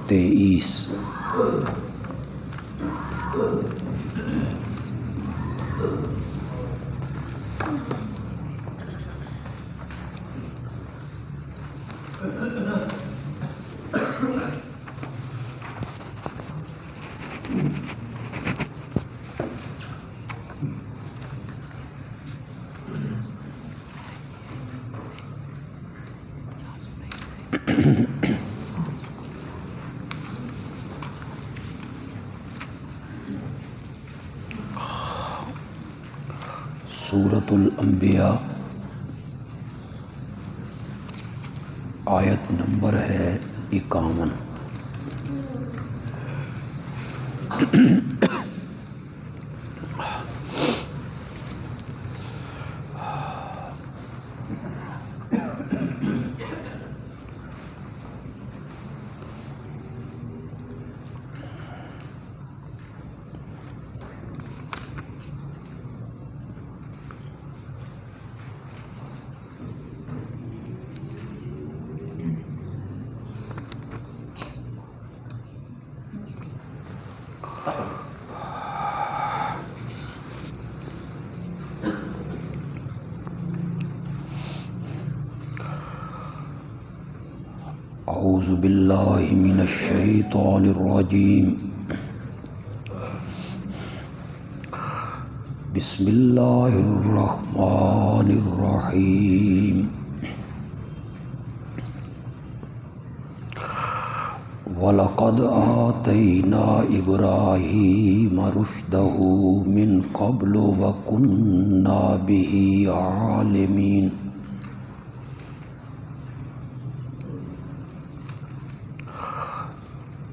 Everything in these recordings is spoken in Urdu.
23۔ سورۃ الانبیاء آیت نمبر ہے 51۔ اعوذ باللہ من الشیطان الرجیم، بسم اللہ الرحمن الرحیم۔ وَلَقَدْ آتَيْنَا إِبْرَاهِيمَ رُشْدَهُ مِنْ قَبْلُ وَكُنَّا بِهِ عَالِمِينَ۔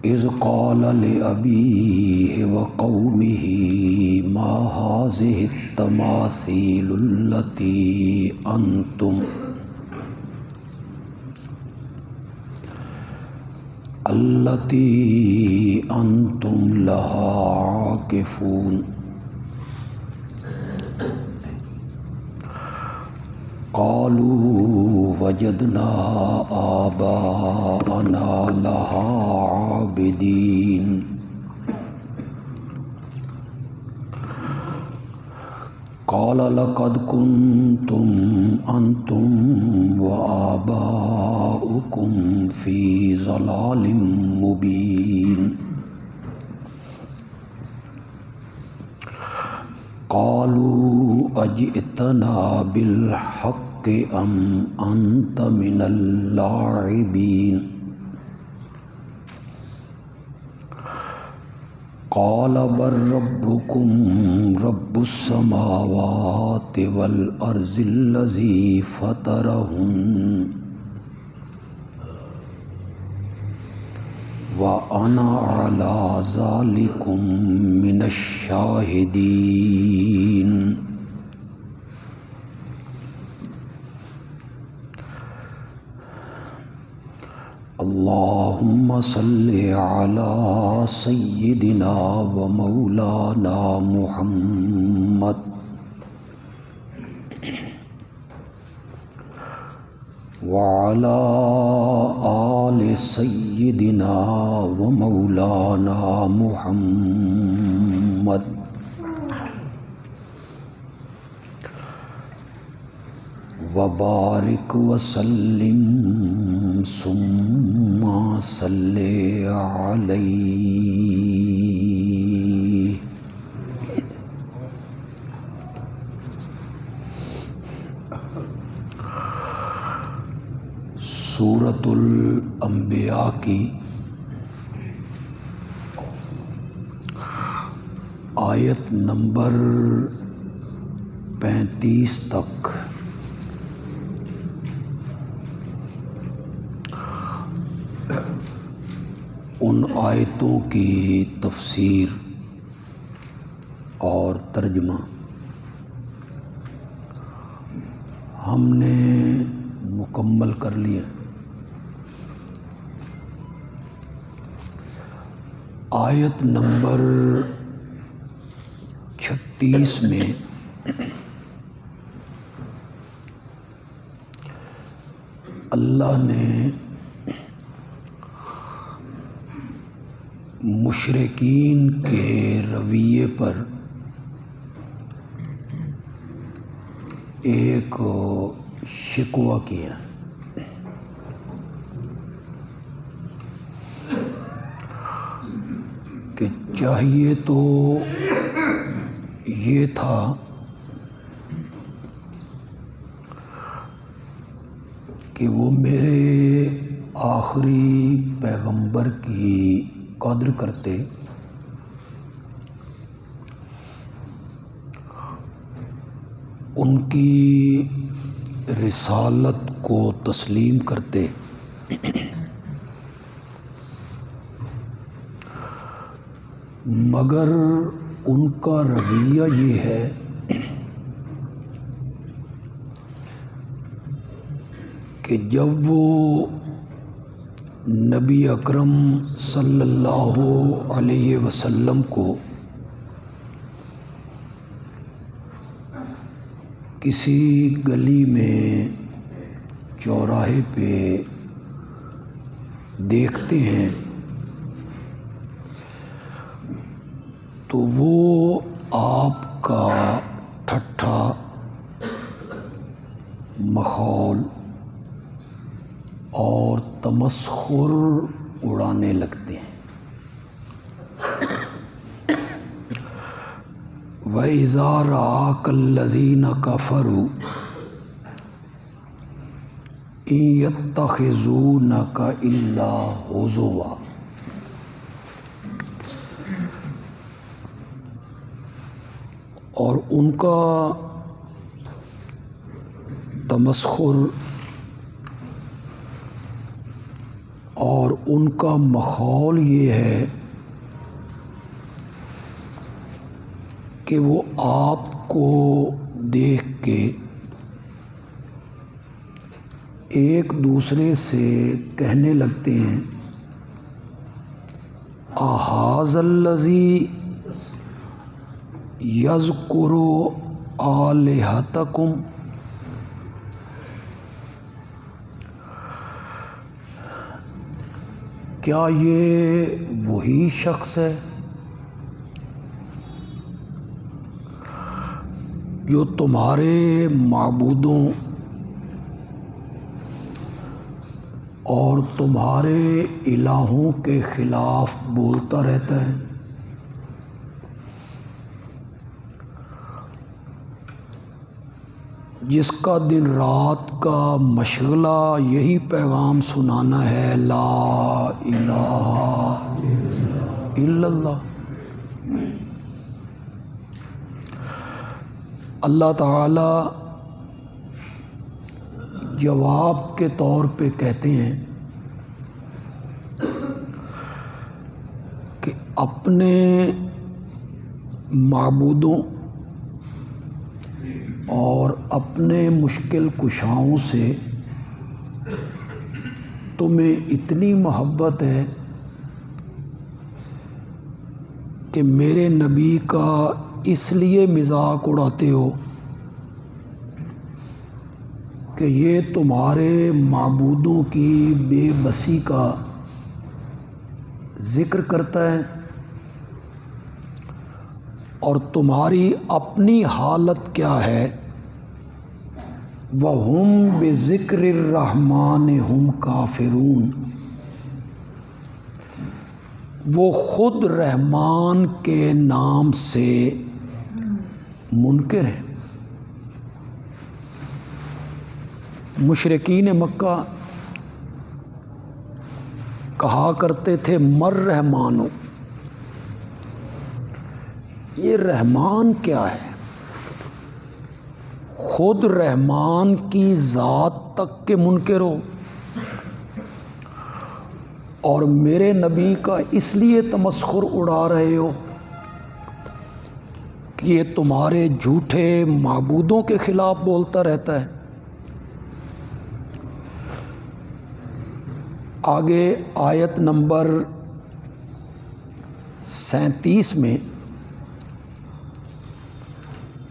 إِذْ قَالَ لِأَبِيهِ وَقَوْمِهِ مَا هَٰذِهِ التَّمَاثِيلُ التي أنتم لها عاكفون۔ قالوا وجدنا آباءنا لها عابدين۔ قال لقد كنتم أنتم وآباؤكم في ضلال مبين۔ قالوا أجئتنا بالحق أم أنت من اللاعبين؟ قال بل ربكم رب السماوات والأرض الذي فطرهن وأنا على ذلكم من الشاهدين۔ اللهم صل على سيدنا ومولانا محمد وعلى آل سيدنا ومولانا محمد وبارك وسلم ثم صل عليه۔ سورۃ الانبیاء کی آیت نمبر 35 تک ان آیتوں کی تفسیر اور ترجمہ ہم نے مکمل کر لیا۔ آیت نمبر 36 میں اللہ نے مشرکین کے رویے پر ایک شکوہ کیا کہ چاہیے تو یہ تھا کہ وہ میرے آخری پیغمبر کی قدر کرتے، ان کی رسالت کو تسلیم کرتے، مگر ان کا رویہ یہ ہے کہ جب وہ نبی اکرم صلی اللہ علیہ وسلم کو کسی گلی میں چوراہے پہ دیکھتے ہیں تو وہ آپ کا ٹھٹھا مخول اور تمسخر اڑانے لگتے ہیں۔ وَإِذَا رَآكَ الَّذِينَ كَفَرُوا إِن يَتَّخِذُونَكَ إِلَّا هُزُوًا، اور ان کا تمسخر اور ان کا ماحول یہ ہے کہ وہ آپ کو دیکھ کے ایک دوسرے سے کہنے لگتے ہیں اَهَذَا الَّذِي يَذْكُرُ آلِهَتَكُمْ، کیا یہ وہی شخص ہے جو تمہارے معبودوں اور تمہارے الہوں کے خلاف بولتا رہتا ہے؟ جس کا دن رات کا مشغلہ یہی پیغام سنانا ہے لا الہ الا اللہ۔ اللہ تعالی جواب کے طور پہ کہتے ہیں کہ اپنے معبودوں اور اپنے مشکل کشاؤں سے تمہیں اتنی محبت ہے کہ میرے نبی کا اس لیے مذاق اڑاتے ہو کہ یہ تمہارے معبودوں کی بے بسی کا ذکر کرتا ہے اور تمہاری اپنی حالت کیا ہے وَهُمْ بِذِكْرِ الرَّحْمَنِ هُمْ كَافِرُونَ، وہ خود رحمان کے نام سے منکر ہیں۔ مشرکین مکہ کہا کرتے تھے مر رحمانو، یہ رحمان کیا ہے؟ خود رحمان کی ذات تک کے منکر ہو اور میرے نبی کا اس لیے تمسخر اڑا رہے ہو کہ یہ تمہارے جھوٹے معبودوں کے خلاف بولتا رہتا ہے۔ آگے آیت نمبر 37 میں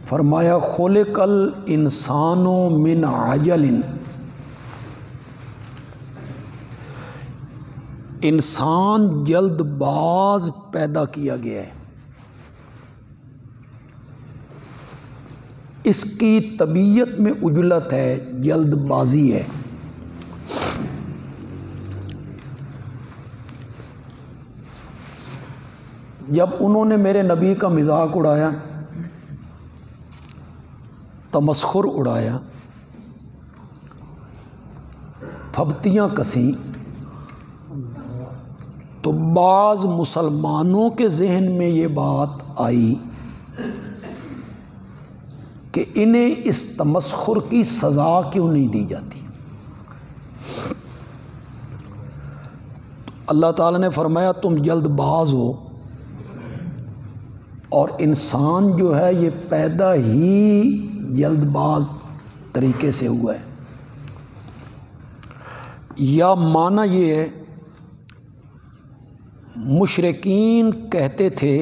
فرمایا خلق الانسان من عجل انسان جلد باز پیدا کیا گیا ہے، اس کی طبیعت میں عجلت ہے، جلد بازی ہے۔ جب انہوں نے میرے نبی کا مذاق اڑایا، تمسخر اڑایا، پھبتیاں کسیں، تو بعض مسلمانوں کے ذہن میں یہ بات آئی کہ انہیں اس تمسخر کی سزا کیوں نہیں دی جاتی؟ تو اللہ تعالیٰ نے فرمایا تم جلد باز ہو، اور انسان جو ہے یہ پیدا ہی جلد باز طریقے سے ہوا ہے۔ یا معنی یہ ہے، مشرکین کہتے تھے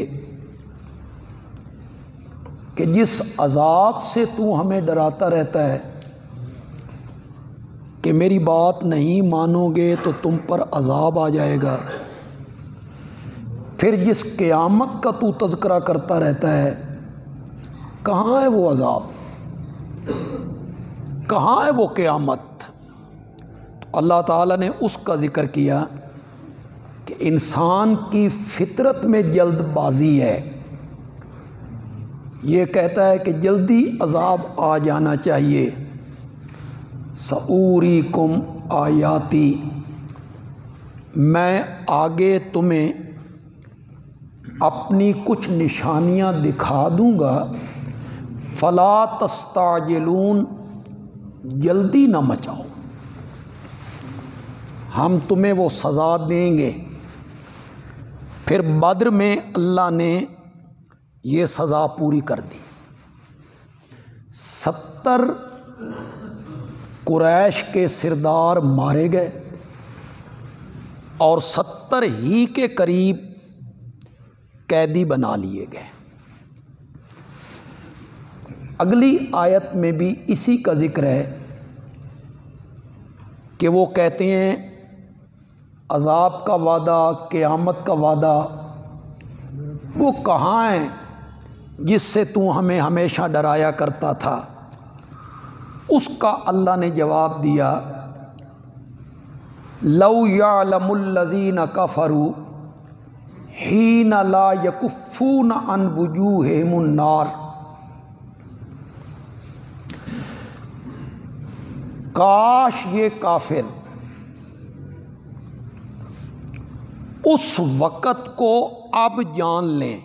کہ جس عذاب سے تو ہمیں ڈراتا رہتا ہے کہ میری بات نہیں مانو گے تو تم پر عذاب آ جائے گا، پھر جس قیامت کا تو تذکرہ کرتا رہتا ہے، کہاں ہے وہ عذاب، کہاں ہے وہ قیامت؟ تو اللہ تعالیٰ نے اس کا ذکر کیا کہ انسان کی فطرت میں جلد بازی ہے، یہ کہتا ہے کہ جلدی عذاب آ جانا چاہیے۔ سَأُورِيكُمْ آیاتی، میں آگے تمہیں اپنی کچھ نشانیاں دکھا دوں گا، فلا تستعجلون، جلدی نہ مچاؤ، ہم تمہیں وہ سزا دیں گے۔ پھر بدر میں اللہ نے یہ سزا پوری کر دی، 70 قریش کے سردار مارے گئے اور 70 ہی کے قریب قیدی بنا لیے گئے۔ اگلی آیت میں بھی اسی کا ذکر ہے کہ وہ کہتے ہیں عذاب کا وعدہ، قیامت کا وعدہ وہ کہاں ہیں جس سے تو ہمیں ہمیشہ ڈرایا کرتا تھا؟ اس کا اللہ نے جواب دیا، لو یعلم الذین کفروا حین لا یکفون عن وجوہہم النار، کاش یہ کافر اس وقت کو اب جان لیں،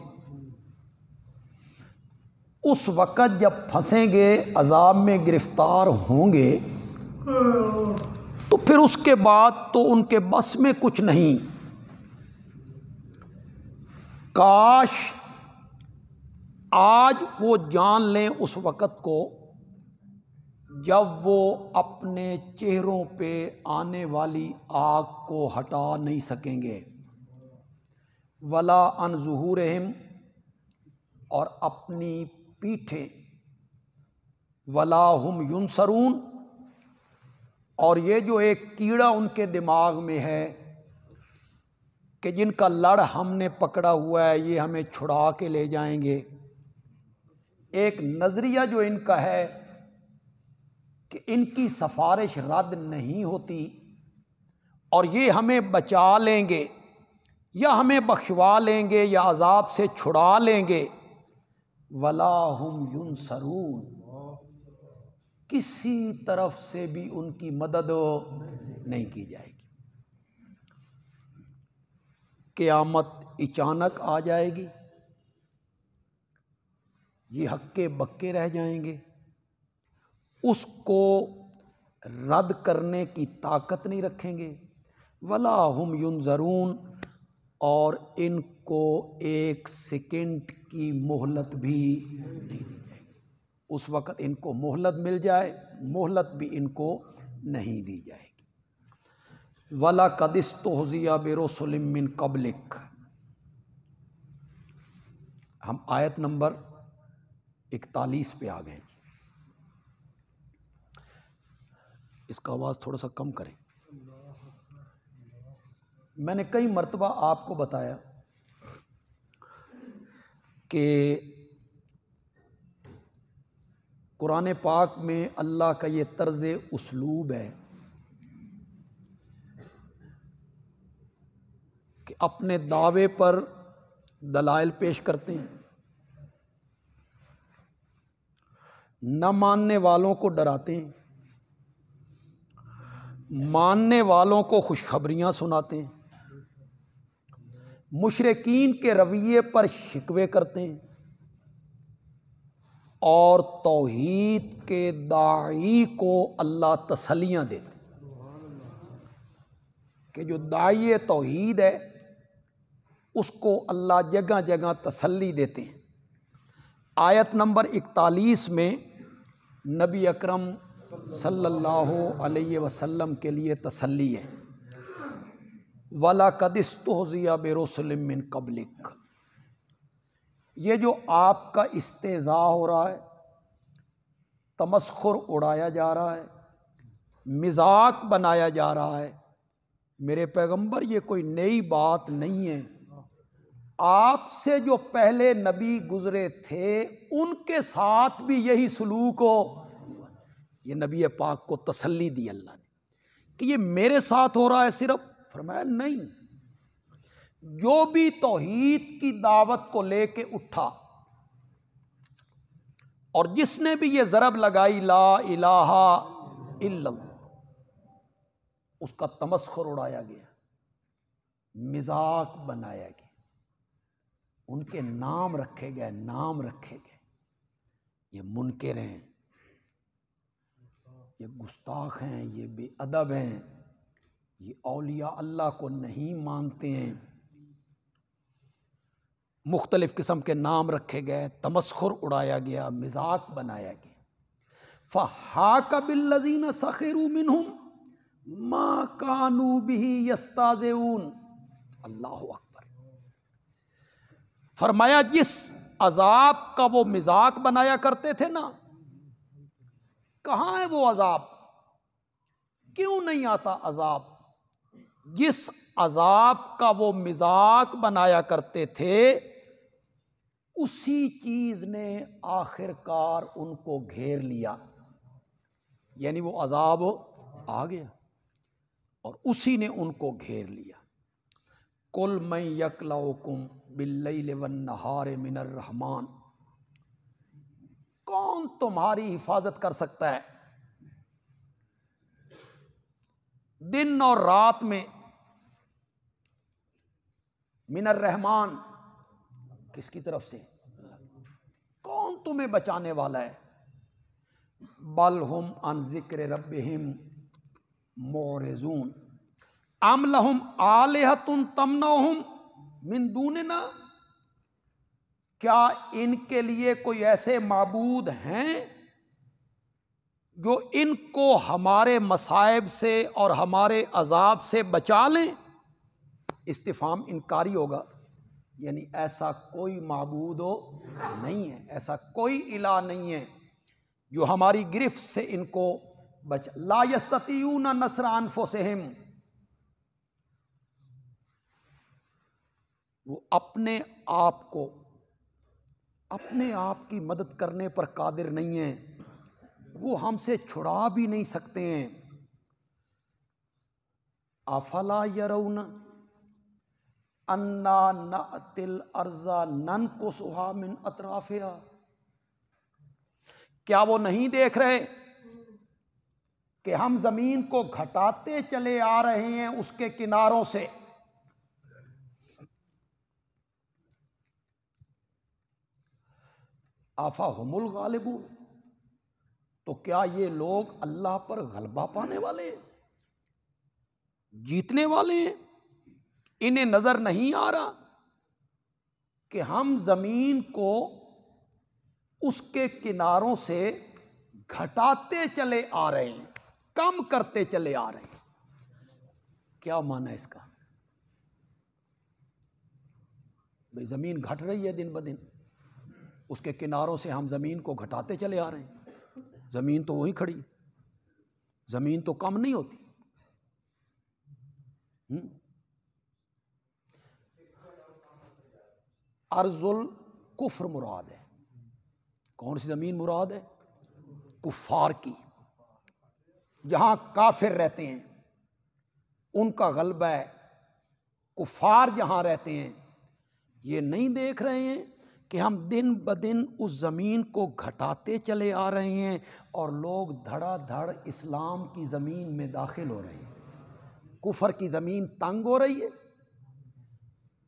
اس وقت جب پھنسیں گے، عذاب میں گرفتار ہوں گے، تو پھر اس کے بعد تو ان کے بس میں کچھ نہیں۔ کاش آج وہ جان لیں اس وقت کو جب وہ اپنے چہروں پہ آنے والی آگ کو ہٹا نہیں سکیں گے، ولا عن ظہورہم، اور اپنی پیٹھیں، ولا ہم ینصرون، اور یہ جو ایک کیڑا ان کے دماغ میں ہے کہ جن کا لڑ ہم نے پکڑا ہوا ہے، یہ ہمیں چھڑا کے لے جائیں گے، ایک نظریہ جو ان کا ہے کہ ان کی سفارش رد نہیں ہوتی اور یہ ہمیں بچا لیں گے یا ہمیں بخشوا لیں گے یا عذاب سے چھڑا لیں گے، ولا ہم ینصرون، کسی طرف سے بھی ان کی مدد نہیں کی جائے گی۔ قیامت اچانک آ جائے گی، یہ ہکے بکے رہ جائیں گے، اس کو رد کرنے کی طاقت نہیں رکھیں گے، ولا ہم ینظرون، اور ان کو ایک سیکنڈ کی مہلت بھی نہیں دی جائے گی۔ اس وقت ان کو مہلت مل جائے، مہلت بھی ان کو نہیں دی جائے گی۔ وَلَقَدِ اسْتُهْزِئَ بِرُسُلٍ مِّن قَبْلِكَ، ہم آیت نمبر 41 پہ آ گئے۔ اس کا آواز تھوڑا سا کم کریں۔ میں نے کئی مرتبہ آپ کو بتایا کہ قرآن پاک میں اللہ کا یہ طرز اسلوب ہے کہ اپنے دعوے پر دلائل پیش کرتے ہیں، نہ ماننے والوں کو ڈراتے ہیں، ماننے والوں کو خوشخبریاں سناتے ہیں، مشرکین کے رویے پر شکوے کرتے ہیں، اور توحید کے داعی کو اللہ تسلیاں دیتے کہ جو داعی توحید ہے اس کو اللہ جگہ جگہ تسلی دیتے ہیں۔ آیت نمبر 41 میں نبی اکرم صلی اللہ علیہ وسلم کے لیے تسلی ہے، وَلَقَدِ اسْتُهْزِئَ بِرُسُلٍ مِّن قَبْلِكَ، یہ جو آپ کا استہزاء ہو رہا ہے، تمسخر اڑایا جا رہا ہے، مذاق بنایا جا رہا ہے، میرے پیغمبر یہ کوئی نئی بات نہیں ہے، آپ سے جو پہلے نبی گزرے تھے ان کے ساتھ بھی یہی سلوک ہو۔ یہ نبی پاک کو تسلی دی اللہ نے کہ یہ میرے ساتھ ہو رہا ہے صرف؟ فرمایا نہیں، جو بھی توحید کی دعوت کو لے کے اٹھا اور جس نے بھی یہ ضرب لگائی لا الہ الا اللہ، اس کا تمسخر اڑایا گیا، مذاق بنایا گیا، ان کے نام رکھے گئے، نام رکھے گئے، یہ منکر ہیں، یہ گستاخ ہیں، یہ بے ادب ہیں، یہ اولیاء اللہ کو نہیں مانتے ہیں، مختلف قسم کے نام رکھے گئے، تمسخر اڑایا گیا، مذاق بنایا گیا۔ فَحَاقَ بِالَّذِينَ سَخِرُوا مِنْهُمْ مَا كَانُوا بِهِ يَسْتَهْزِئُونَ۔ اللہ اکبر۔ فرمایا جس عذاب کا وہ مذاق بنایا کرتے تھے نا، کہاں ہے وہ عذاب؟ کیوں نہیں آتا عذاب؟ جس عذاب کا وہ مذاق بنایا کرتے تھے اسی چیز نے آخر کار ان کو گھیر لیا، یعنی وہ عذاب آ گیا اور اسی نے ان کو گھیر لیا۔ قُلْ مَن يَكْلَؤُكُم بِاللَّيْلِ وَالنَّهَارِ مِنَ الرَّحْمَٰنِ، کون تمہاری حفاظت کر سکتا ہے دن اور رات میں؟ من الرحمان، کس کی طرف سے؟ کون تمہیں بچانے والا ہے؟ بل ہم عن ذکر ربہم معرضون ام لہم آلہۃ تمنعہم من دوننا، کیا ان کے لیے کوئی ایسے معبود ہیں جو ان کو ہمارے مصائب سے اور ہمارے عذاب سے بچا لیں؟ استفہام انکاری ہوگا، یعنی ایسا کوئی معبود نہیں ہے، ایسا کوئی الہ نہیں ہے جو ہماری گرفت سے ان کو بچا۔ لا یستطیعون نصر انفسہم، وہ اپنے آپ کو اپنے آپ کی مدد کرنے پر قادر نہیں ہیں، وہ ہم سے چھڑا بھی نہیں سکتے ہیں۔ افلا یرون انا نأتی الارض ننقصها من اطرافها، کیا وہ نہیں دیکھ رہے کہ ہم زمین کو گھٹاتے چلے آ رہے ہیں اس کے کناروں سے؟ افہم الغالبون، تو کیا یہ لوگ اللہ پر غلبہ پانے والے ہیں، جیتنے والے ہیں؟ انہیں نظر نہیں آ رہا کہ ہم زمین کو اس کے کناروں سے گھٹاتے چلے آ رہے ہیں، کم کرتے چلے آ رہے ہیں؟ کیا معنی ہے اس کا؟ بھئی زمین گھٹ رہی ہے دن بدن، اس کے کناروں سے ہم زمین کو گھٹاتے چلے آ رہے ہیں، زمین تو وہی کھڑی، زمین تو کم نہیں ہوتی۔ ارض الکفر مراد ہے۔ کون سی زمین مراد ہے؟ کفار کی، جہاں کافر رہتے ہیں ان کا غلبہ ہے۔ کفار جہاں رہتے ہیں یہ نہیں دیکھ رہے ہیں کہ ہم دن بدن اس زمین کو گھٹاتے چلے آ رہے ہیں اور لوگ دھڑا دھڑ اسلام کی زمین میں داخل ہو رہے ہیں۔ کفر کی زمین تنگ ہو رہی ہے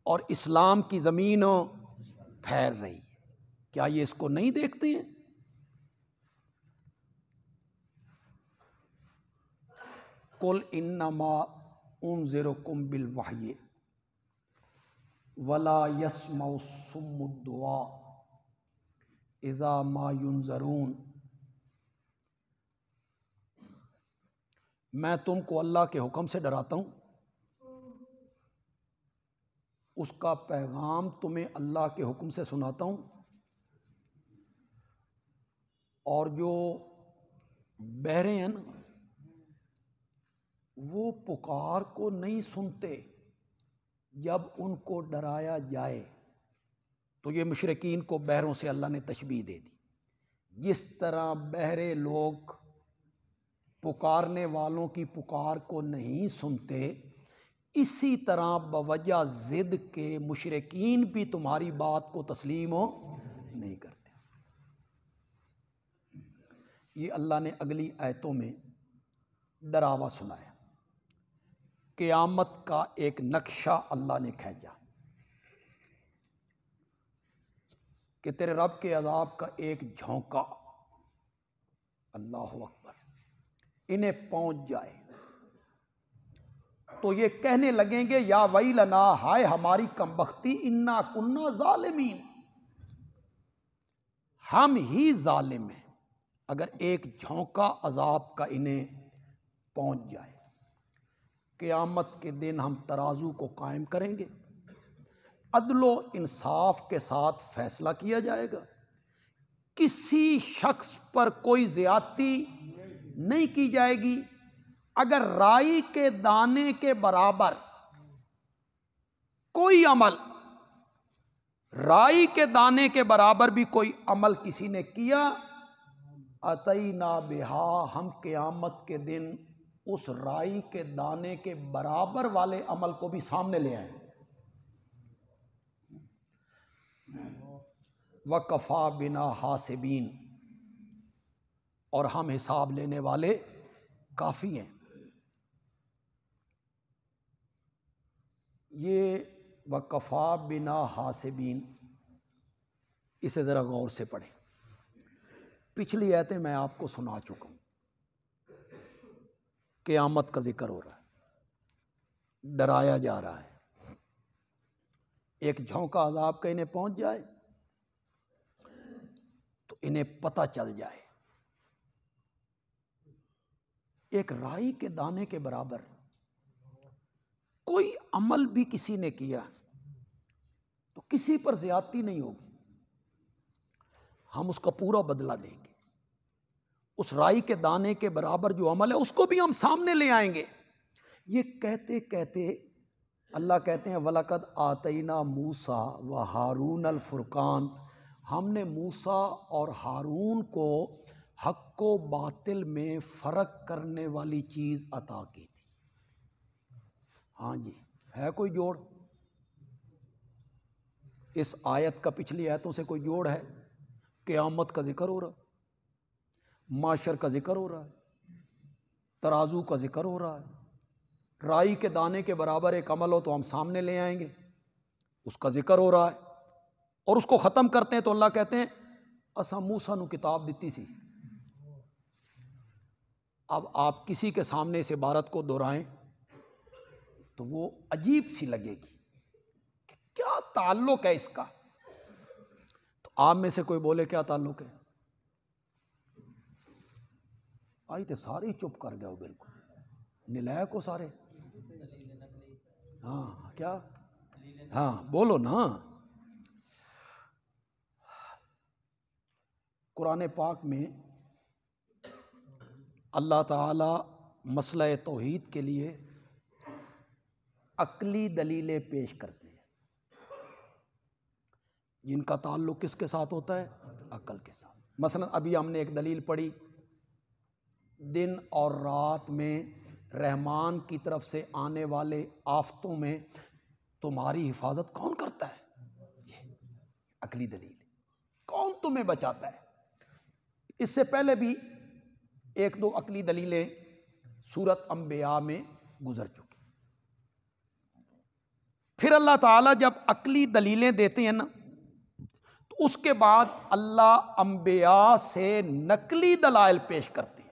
اور اسلام کی زمین پھیل رہی ہے۔ کیا یہ اس کو نہیں دیکھتے ہیں؟ قل انما انذرکم بالوحی ولا يسمع الصم الدعاء اذا ما ينذرون۔ میں تم کو اللہ کے حکم سے ڈراتا ہوں، اس کا پیغام تمہیں اللہ کے حکم سے سناتا ہوں، اور جو بہرے ہیں نا وہ پکار کو نہیں سنتے جب ان کو ڈرایا جائے۔ تو یہ مشرکین کو بہروں سے اللہ نے تشبیہ دے دی۔ جس طرح بہرے لوگ پکارنے والوں کی پکار کو نہیں سنتے، اسی طرح بوجہ ضد کے مشرکین بھی تمہاری بات کو تسلیم نہیں کرتے۔ یہ اللہ نے اگلی آیتوں میں ڈراوا سنایا۔ قیامت کا ایک نقشہ اللہ نے کھینچا کہ تیرے رب کے عذاب کا ایک جھونکا، اللہ اکبر، انہیں پہنچ جائے تو یہ کہنے لگیں گے یا ویلنا، ہائے ہماری کمبختی، انا کنا ظالمین، ہم ہی ظالم ہیں۔ اگر ایک جھونکا عذاب کا انہیں پہنچ جائے، قیامت کے دن ہم ترازو کو قائم کریں گے، عدل و انصاف کے ساتھ فیصلہ کیا جائے گا، کسی شخص پر کوئی زیادتی نہیں کی جائے گی۔ اگر رائی کے دانے کے برابر کوئی عمل، رائی کے دانے کے برابر بھی کوئی عمل کسی نے کیا، اتینا بہا، ہم قیامت کے دن اس رائی کے دانے کے برابر والے عمل کو بھی سامنے لے آئیں۔ وَكَفَى بِنَا حَاسِبِينَ، اور ہم حساب لینے والے کافی ہیں۔ یہ وَكَفَى بِنَا حَاسِبِينَ، اسے ذرا غور سے پڑھیں۔ پچھلی آیتیں میں آپ کو سنا چکا ہوں، قیامت کا ذکر ہو رہا ہے، ڈرایا جا رہا ہے، ایک جھونکا عذاب کا انہیں پہنچ جائے تو انہیں پتہ چل جائے، ایک رائی کے دانے کے برابر کوئی عمل بھی کسی نے کیا تو کسی پر زیادتی نہیں ہوگی، ہم اس کا پورا بدلہ دیں گے۔ اس رائی کے دانے کے برابر جو عمل ہے اس کو بھی ہم سامنے لے آئیں گے۔ یہ کہتے کہتے اللہ کہتے ہیں وَلَقَدْ آتَيْنَا مُوسَىٰ وَهَارُونَ الْفُرْقَانَ، ہم نے موسیٰ اور ہارون کو حق و باطل میں فرق کرنے والی چیز عطا کی تھی۔ ہاں جی، ہے کوئی جوڑ؟ اس آیت کا پچھلی آیتوں سے کوئی جوڑ ہے؟ قیامت کا ذکر ہو رہا، معاشر کا ذکر ہو رہا ہے، ترازو کا ذکر ہو رہا ہے، رائی کے دانے کے برابر ایک عمل ہو تو ہم سامنے لے آئیں گے، اس کا ذکر ہو رہا ہے، اور اس کو ختم کرتے ہیں تو اللہ کہتے ہیں اساں موسیٰ نو کتاب دیتی سی۔ اب آپ کسی کے سامنے اس عبارت کو دہرائیں تو وہ عجیب سی لگے گی کہ کیا تعلق ہے اس کا، تو آپ میں سے کوئی بولے کیا تعلق ہے؟ آئی تے سارے ہی چپ کر گئے ہو، بالکل نلائق ہو سارے۔ ہاں کیا؟ ہاں بولو نا۔ قرآن پاک میں اللہ تعالی مسئلہ توحید کے لیے عقلی دلیلیں پیش کرتے ہیں۔ جن کا تعلق کس کے ساتھ ہوتا ہے؟ عقل کے ساتھ۔ مثلا ابھی ہم نے ایک دلیل پڑھی، دن اور رات میں رحمان کی طرف سے آنے والے آفتوں میں تمہاری حفاظت کون کرتا ہے؟ یہ عقلی دلیل، کون تمہیں بچاتا ہے؟ اس سے پہلے بھی ایک دو عقلی دلیلیں سورۃ انبیاء میں گزر چکی۔ پھر اللہ تعالیٰ جب عقلی دلیلیں دیتے ہیں نا، تو اس کے بعد اللہ انبیاء سے نقلی دلائل پیش کرتے ہیں۔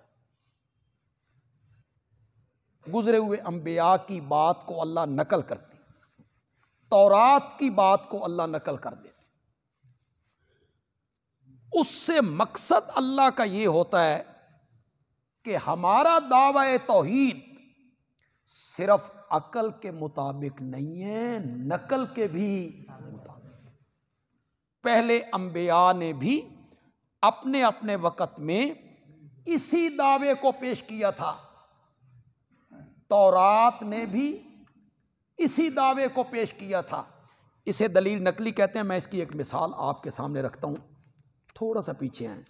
گزرے ہوئے انبیاء کی بات کو اللہ نقل کرتے ہیں، تورات کی بات کو اللہ نقل کر دیتے۔ اس سے مقصد اللہ کا یہ ہوتا ہے کہ ہمارا دعوی توحید صرف عقل کے مطابق نہیں ہے، نقل کے بھی مطابق۔ پہلے انبیاء نے بھی اپنے اپنے وقت میں اسی دعوے کو پیش کیا تھا، تورات نے بھی اسی دعوے کو پیش کیا تھا۔ اسے دلیل نقلی کہتے ہیں۔ میں اس کی ایک مثال آپ کے سامنے رکھتا ہوں، تھوڑا سا پیچھے ہیں،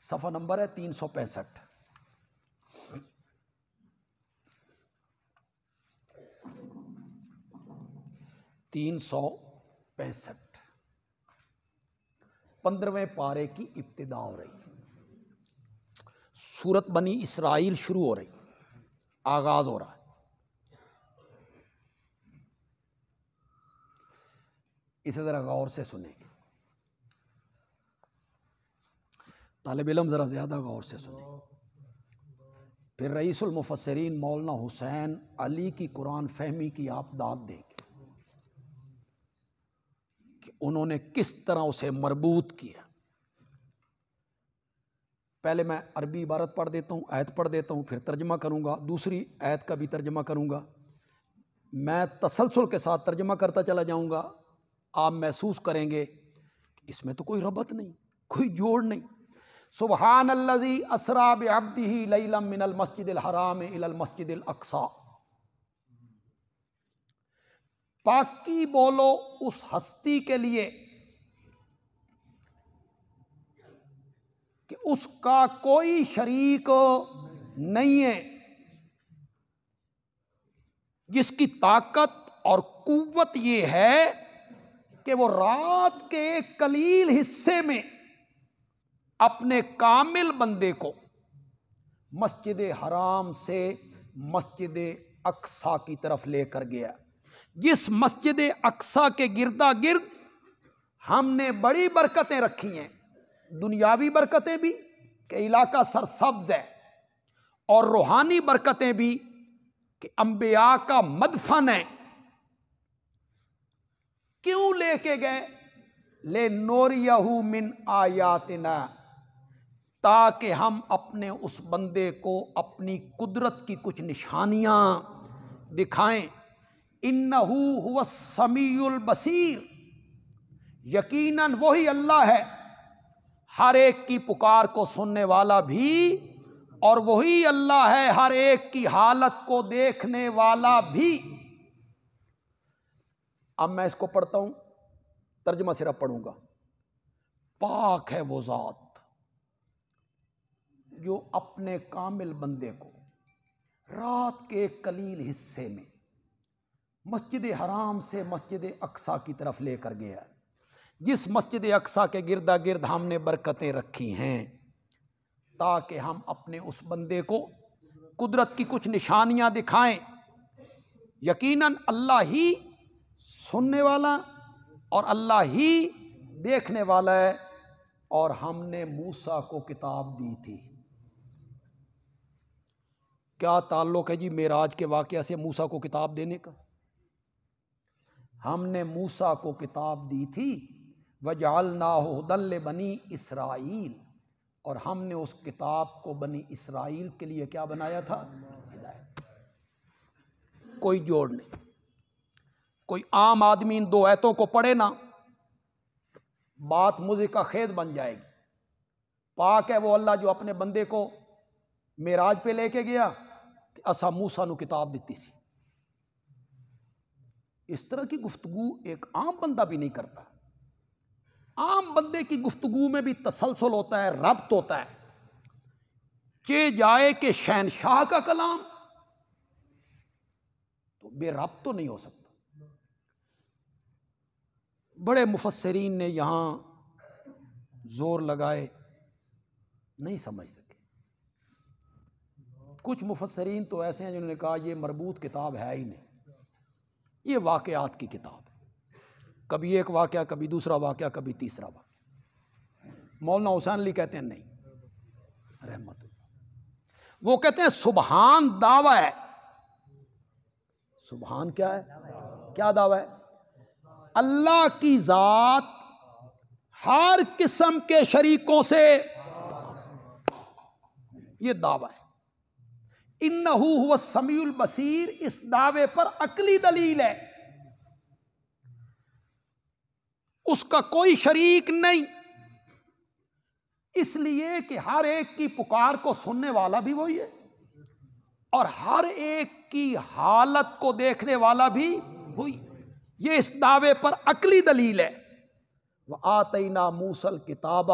صفحہ نمبر ہے 365۔ تین سو 15ویں پارے کی ابتدا ہو رہی، سورت بنی اسرائیل شروع ہو رہی، آغاز ہو رہا ہے۔ اسے ذرا غور سے سنیں گے، طالب علم ذرا زیادہ غور سے سنیں۔ پھر رئیس المفسرین مولانا حسین علی کی قرآن فہمی کی آپ داد دیں گے کہ انہوں نے کس طرح اسے مربوط کیا۔ پہلے میں عربی عبارت پڑھ دیتا ہوں، آیت پڑھ دیتا ہوں، پھر ترجمہ کروں گا، دوسری آیت کا بھی ترجمہ کروں گا۔ میں تسلسل کے ساتھ ترجمہ کرتا چلا جاؤں گا، آپ محسوس کریں گے کہ اس میں تو کوئی ربط نہیں، کوئی جوڑ نہیں۔ سبحان الذی اسریٰ بعبدہ لیلا من المسجد الحرام الی المسجد الاقصی، پاکی بولو اس ہستی کے لیے کہ اس کا کوئی شریک نہیں ہے، جس کی طاقت اور قوت یہ ہے کہ وہ رات کے ایک قلیل حصے میں اپنے کامل بندے کو مسجد حرام سے مسجد اقصی کی طرف لے کر گیا، جس مسجد اقصی کے گردا گرد ہم نے بڑی برکتیں رکھی ہیں، دنیاوی برکتیں بھی کہ علاقہ سرسبز ہے، اور روحانی برکتیں بھی کہ انبیاء کا مدفن ہے۔ کیوں لے کے گئے؟ لِنُرِيَهُ مِنْ آیاتنا، تاکہ ہم اپنے اس بندے کو اپنی قدرت کی کچھ نشانیاں دکھائیں۔ اِنَّهُ هُوَ السَّمِيعُ الْبَصِيرُ، یقیناً وہی اللہ ہے ہر ایک کی پکار کو سننے والا بھی، اور وہی اللہ ہے ہر ایک کی حالت کو دیکھنے والا بھی۔ اب میں اس کو پڑھتا ہوں، ترجمہ صرف پڑھوں گا۔ پاک ہے وہ ذات جو اپنے کامل بندے کو رات کے قلیل حصے میں مسجد حرام سے مسجد اقصی کی طرف لے کر گیا، جس مسجد اقصی کے گردا گرد ہم نے برکتیں رکھی ہیں، تاکہ ہم اپنے اس بندے کو قدرت کی کچھ نشانیاں دکھائیں۔ یقیناً اللہ ہی سننے والا اور اللہ ہی دیکھنے والا ہے، اور ہم نے موسیٰ کو کتاب دی تھی۔ کیا تعلق ہے جی معراج کے واقعہ سے موسیٰ کو کتاب دینے کا؟ ہم نے موسیٰ کو کتاب دی تھی، وَجَعَلْنَاهُ هُدًى لِبَنِي اسرائیل، اور ہم نے اس کتاب کو بنی اسرائیل کے لیے کیا بنایا تھا؟ ہدایت۔ کوئی جوڑ نہیں۔ کوئی عام آدمی ان دو آیتوں کو پڑھے نا، بات مضحکہ خیز بن جائے گی۔ پاک ہے وہ اللہ جو اپنے بندے کو معراج پہ لے کے گیا، اسا موسیٰ نو کتاب دیتی سی۔ اس طرح کی گفتگو ایک عام بندہ بھی نہیں کرتا. عام بندے کی گفتگو میں بھی تسلسل ہوتا ہے، ربط ہوتا ہے. چہ جائے کہ شہنشاہ کا کلام تو بے ربط تو نہیں ہو سکتا. بڑے مفسرین نے یہاں زور لگائے، نہیں سمجھ سکے. کچھ مفسرین تو ایسے ہیں جنہوں نے کہا یہ مربوط کتاب ہے ہی نہیں، یہ واقعات کی کتاب ہے. کبھی ایک واقعہ، کبھی دوسرا واقعہ، کبھی تیسرا واقعہ. مولانا حسین علی کہتے ہیں نہیں، رحمت اللہ، وہ کہتے ہیں سبحان دعویٰ ہے. سبحان کیا ہے؟ کیا دعویٰ ہے؟ اللہ کی ذات ہر قسم کے شریکوں سے، یہ دعویٰ ہے. انہ هو السمیع البصیر، اس دعوے پر عقلی دلیل ہے. اس کا کوئی شریک نہیں، اس لیے کہ ہر ایک کی پکار کو سننے والا بھی وہی ہے اور ہر ایک کی حالت کو دیکھنے والا بھی وہی. یہ اس دعوے پر عقلی دلیل ہے. وآتینا موسیٰ الکتاب،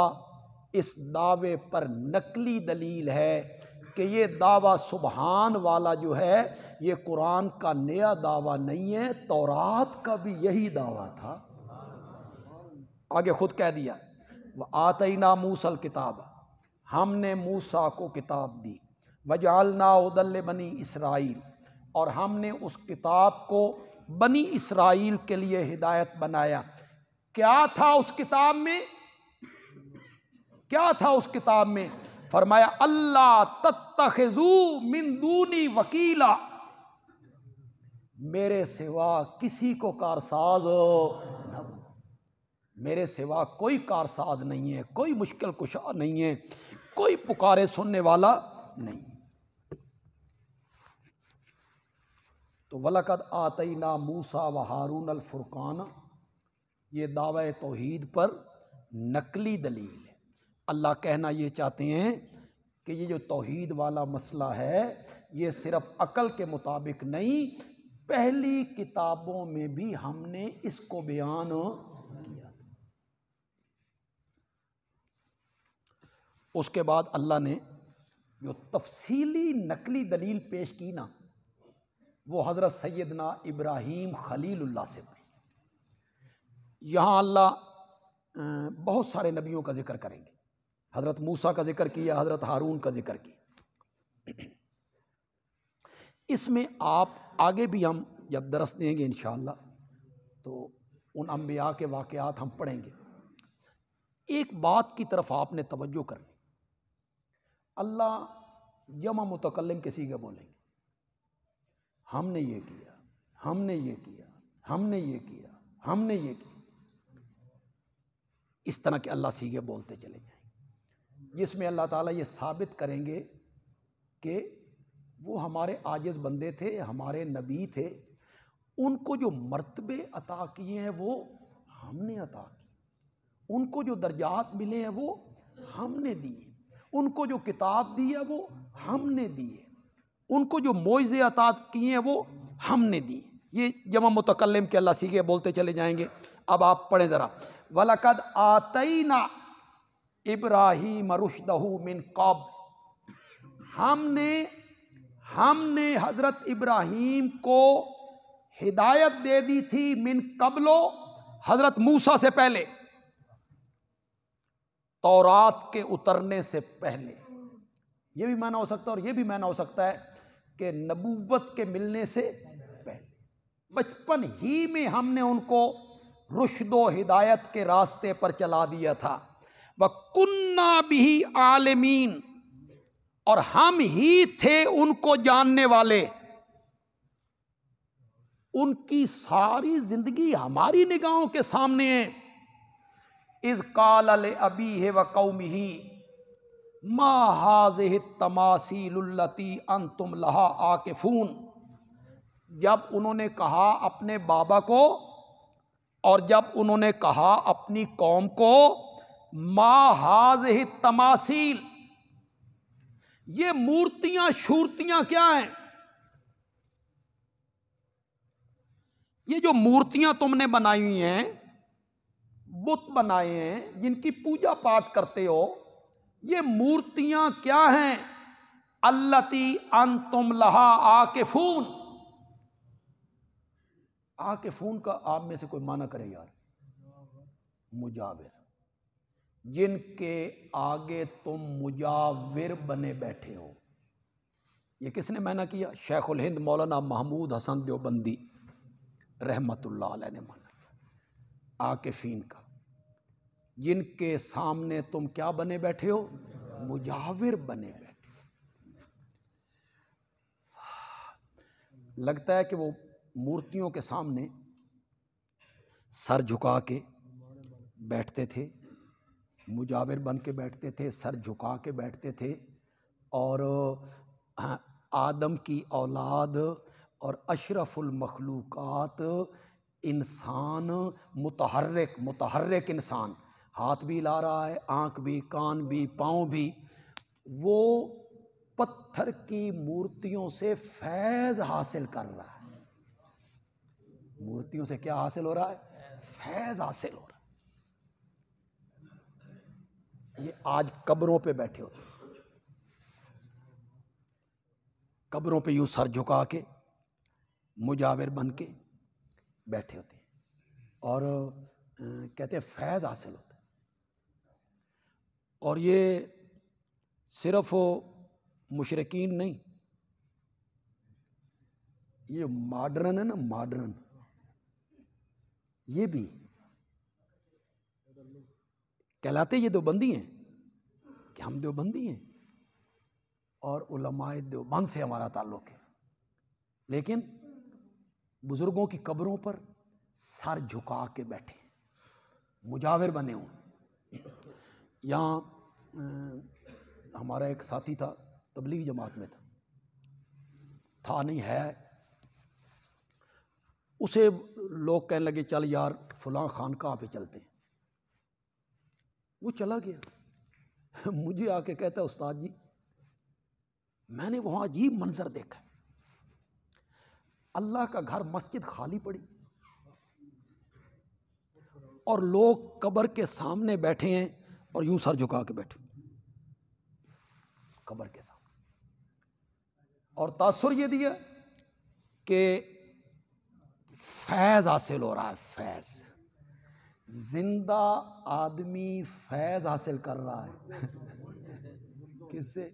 اس دعوے پر نقلی دلیل ہے کہ یہ دعویٰ سبحان والا جو ہے یہ قرآن کا نیا دعویٰ نہیں ہے، تورات کا بھی یہی دعویٰ تھا. آگے خود کہہ دیا وآتینا موسیٰ الکتاب، ہم نے موسیٰ کو کتاب دی. وجعلنا ھدی لبنی اسرائیل، اور ہم نے اس کتاب کو بنی اسرائیل کے لیے ہدایت بنایا. کیا تھا اس کتاب میں؟ کیا تھا اس کتاب میں؟ فرمایا اللہ تتخذوا من دونی وکیلا، میرے سوا کسی کو کارساز نہ بناؤ. میرے سوا کوئی کارساز نہیں ہے، کوئی مشکل کشا نہیں ہے، کوئی پکارے سننے والا نہیں. تو وَلَقَدْ آتَيْنَا مُوسَىٰ وَهَارُونَ الْفُرْقَانَ، یہ دعوی توحید پر نقلی دلیل ہے. اللہ کہنا یہ چاہتے ہیں کہ یہ جو توحید والا مسئلہ ہے یہ صرف عقل کے مطابق نہیں، پہلی کتابوں میں بھی ہم نے اس کو بیان کیا. اس کے بعد اللہ نے جو تفصیلی نقلی دلیل پیش کی نا، وہ حضرت سیدنا ابراہیم خلیل اللہ سے پڑھی. یہاں اللہ بہت سارے نبیوں کا ذکر کریں گے. حضرت موسیٰ کا ذکر کیا، حضرت ہارون کا ذکر کیا. اس میں آپ آگے بھی ہم جب درس دیں گے انشاءاللہ تو ان انبیاء کے واقعات ہم پڑھیں گے. ایک بات کی طرف آپ نے توجہ کرنی، اللہ جمع متکلم کے صیغے بولیں گے. ہم نے یہ کیا، ہم نے یہ کیا، ہم نے یہ کیا، ہم نے یہ کیا. اس طرح کے اللہ صیغے بولتے چلے جائیں، جس میں اللہ تعالیٰ یہ ثابت کریں گے کہ وہ ہمارے عاجز بندے تھے، ہمارے نبی تھے. ان کو جو مرتبے عطا کیے ہیں وہ ہم نے عطا کیے، ان کو جو درجات ملے ہیں وہ ہم نے دیے، ان کو جو کتاب دی ہے وہ ہم نے دی ہے، ان کو جو معجزے عطا کیے ہیں وہ ہم نے دی. یہ جمع متکلم کے اللہ صیغے بولتے چلے جائیں گے. اب آپ پڑھیں ذرا. وَلَقَدْ آتَيْنَا إِبْرَاهِيمَ رُشْدَهُ مِنْ قَبْلُ، ہم نے حضرت ابراہیم کو ہدایت دے دی تھی من قبل، حضرت موسیٰ سے پہلے، تورات کے اترنے سے پہلے. یہ بھی معنی ہو سکتا ہے اور یہ بھی معنی ہو سکتا ہے کہ نبوت کے ملنے سے پہلے، بچپن ہی میں ہم نے ان کو رشد و ہدایت کے راستے پر چلا دیا تھا. وَكُنَّا بِهِ عَالِمِينَ، اور ہم ہی تھے ان کو جاننے والے. ان کی ساری زندگی ہماری نگاہوں کے سامنے ہے. اذ قال لأبیہ وقومہ ما ہذہ التماثیل التی انتم لہا عاکفون، جب انہوں نے کہا اپنے بابا کو اور جب انہوں نے کہا اپنی قوم کو ما ہذہ التماثیل، یہ مورتیاں شورتیاں کیا ہیں؟ یہ جو مورتیاں تم نے بنائی ہوئی ہیں، بت بنائے ہیں جن کی پوجا پاٹ کرتے ہو، یہ مورتیاں کیا ہیں؟ التی انتم لہا عاکفون۔ عاکفون کا آپ میں سے کوئی معنی کرے یار؟ مجاور، جن کے آگے تم مجاور بنے بیٹھے ہو۔ یہ کس نے معنی کیا؟ شیخ الہند مولانا محمود حسن دیوبندی رحمت اللہ علیہ نے مانا عاکفین کا، جن کے سامنے تم کیا بنے بیٹھے ہو؟ مجاور بنے بیٹھے۔ لگتا ہے کہ وہ مورتیوں کے سامنے سر جھکا کے بیٹھتے تھے، مجاور بن کے بیٹھتے تھے، سر جھکا کے بیٹھتے تھے، اور آدم کی اولاد اور اشرف المخلوقات انسان، متحرک انسان، ہاتھ بھی لا رہا ہے، آنکھ بھی، کان بھی، پاؤں بھی، وہ پتھر کی مورتیوں سے فیض حاصل کر رہا ہے۔ مورتیوں سے کیا حاصل ہو رہا ہے؟ فیض حاصل ہو رہا ہے۔ یہ آج قبروں پہ بیٹھے ہوتے ہیں، قبروں پہ یوں سر جھکا کے مجاور بن کے بیٹھے ہوتے ہیں، اور کہتے ہیں فیض حاصل ہوتا ہے۔ اور یہ صرف مشرکین نہیں، یہ ماڈرن ہے نا، ماڈرن، یہ بھی کہلاتے یہ دیوبندی ہیں کہ ہم دیوبندی ہیں اور علماء دیوبند سے ہمارا تعلق ہے، لیکن بزرگوں کی قبروں پر سر جھکا کے بیٹھے، مجاور بنے ہوئے۔ یہاں ہمارا ایک ساتھی تھا، تبلیغی جماعت میں تھا نہیں ہے، اسے لوگ کہنے لگے چل یار فلاں خانقاہ پہ چلتے ہیں، وہ چلا گیا، مجھے آ کے کہتا ہے استاد جی میں نے وہاں عجیب منظر دیکھا، اللہ کا گھر مسجد خالی پڑی اور لوگ قبر کے سامنے بیٹھے ہیں اور یوں سر جھکا کے بیٹھے قبر کے سامنے، اور تاثر یہ دیا کہ فیض حاصل ہو رہا ہے، فیض، زندہ آدمی فیض حاصل کر رہا ہے کس سے؟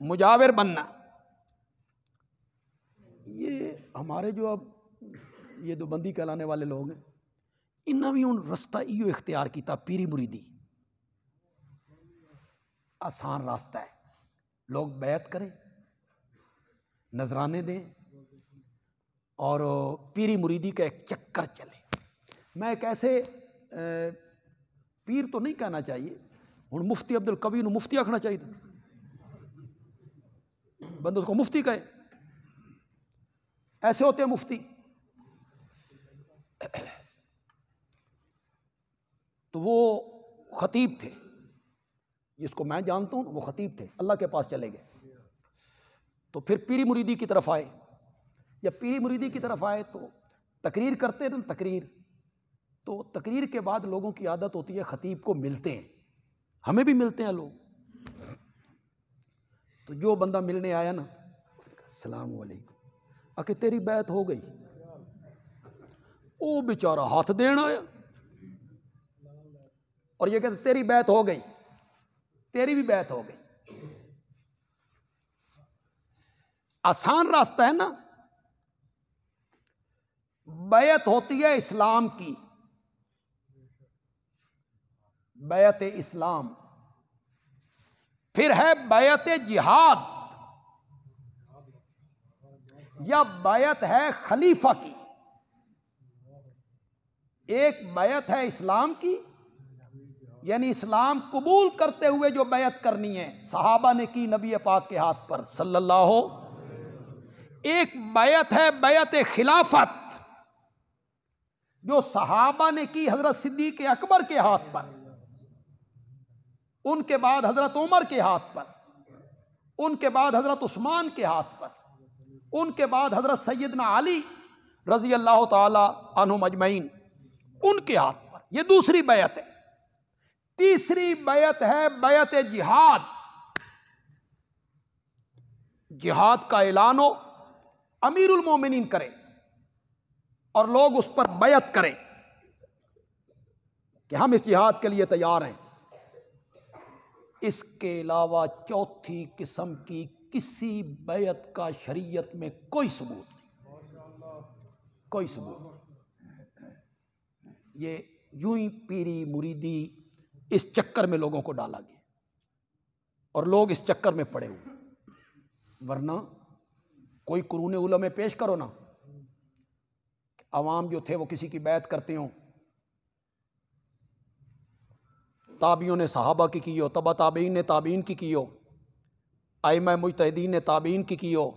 مجاور بننا۔ یہ ہمارے جو اب یہ دیوبندی کہلانے والے لوگ ہیں، انہوں بھی ان رستہ ایو اختیار کیتا، پیری مریدی آسان راستہ ہے، لوگ بیعت کریں، نذرانے دیں اور پیری مریدی کا ایک چکر چلے۔ میں ایک ایسے پیر تو نہیں کہنا چاہیے، ہن مفتی عبد القوی نو مفتی آکھنا چاہیے تھا، بندہ اس کو مفتی کہے، ایسے ہوتے ہیں مفتی۔ تو وہ خطیب تھے، جس کو میں جانتا ہوں وہ خطیب تھے، اللہ کے پاس چلے گئے، تو پھر پیری مریدی کی طرف آئے، جب پیری مریدی کی طرف آئے تو تقریر کرتے تھے، تقریر، تو تقریر کے بعد لوگوں کی عادت ہوتی ہے خطیب کو ملتے ہیں، ہمیں بھی ملتے ہیں لوگ، تو جو بندہ ملنے آیا نا السلام علیکم، کہ تیری بیعت ہو گئی، او بیچارہ ہاتھ دینا آیا اور یہ کہتے تیری بیعت ہو گئی، تیری بھی بیعت ہو گئی۔ آسان راستہ ہے نا، بیعت ہوتی ہے اسلام کی، بیعت اسلام، پھر ہے بیعت جہاد، یا بیعت ہے خلیفہ کی۔ ایک بیعت ہے اسلام کی، یعنی اسلام قبول کرتے ہوئے جو بیعت کرنی ہے، صحابہ نے کی نبی پاک کے ہاتھ پر صلی اللہ ہو۔ ایک بیعت ہے بیعت خلافت، جو صحابہ نے کی حضرت صدیق اکبر کے ہاتھ پر، ان کے بعد حضرت عمر کے ہاتھ پر، ان کے بعد حضرت عثمان کے ہاتھ پر، ان کے بعد حضرت سیدنا علی رضی اللہ تعالی عنہم اجمعین ان کے ہاتھ پر۔ یہ دوسری بیعت ہے۔ تیسری بیعت ہے بیعت جہاد۔ جہاد کا اعلان ہو، امیر المومنین کرے اور لوگ اس پر بیعت کریں کہ ہم اس جہاد کے لیے تیار ہیں۔ اس کے علاوہ چوتھی قسم کی کسی بیعت کا شریعت میں کوئی ثبوت نہیں، کوئی ثبوت نہیں۔ یہ یوں ہی پیری مریدی اس چکر میں لوگوں کو ڈالا گیا اور لوگ اس چکر میں پڑے ہوئے، ورنہ کوئی قرون اولیٰ میں پیش کرو نا، عوام جو تھے وہ کسی کی بیعت کرتے ہوں، تابعیوں نے صحابہ کی ہو، تبع تابعین نے تابعین کی ہو، ائمہ مجتہدین نے تابعین کی ہو،